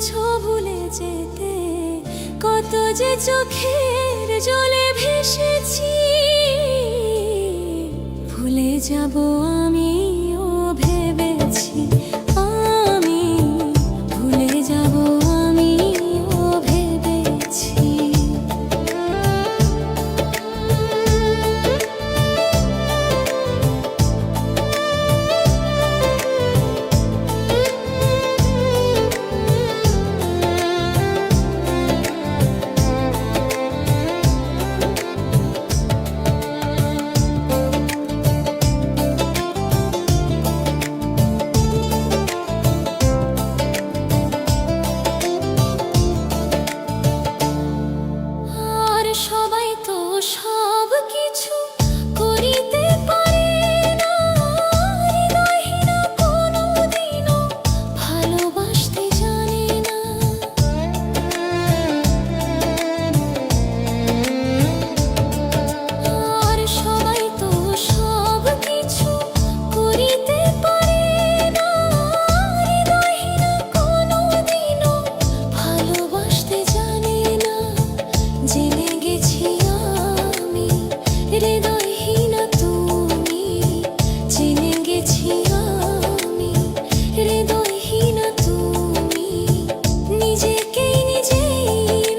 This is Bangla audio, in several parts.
বলছো ভুলে যেতে, কত যে চোখের জলে ভেসেছি। ভুলে যাব আমিও ভেবেছি, আমি ভুলে যাব আমিও ভেবেছি। সবাই তো সব কিছু করিতে পারে না, হৃদয়হীনা কোনোদিনও ভালোবাসতে জানে না। আর সবাই তো সব কিছু করিতে পারে না, হৃদয়হীনা কোনোদিনও ভালোবাসতে জানে না। জেনে গেছি আমি হৃদয়হীনা তুমি, জেনে গেছি আমি হৃদয়হীনা তুমি। নিজেকেই নিজেই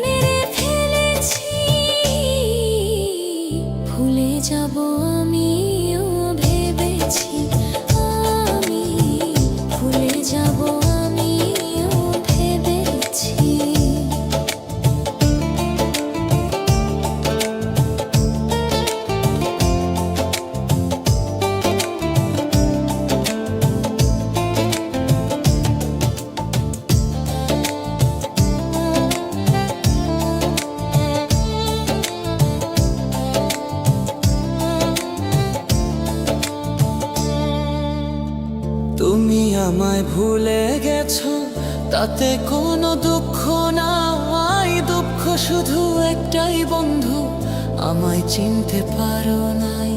মেরে ফেলেছি, ভুলে যাব আমিও ভেবেছি, আমি ভুলে যাব আমিও ভেবেছি। তুমি আমায় ভুলে গেছো, তাতে কোনো দুঃখ নাই। দুঃখ শুধু একটাই বন্ধু, আমায় চিনতে পারো নাই।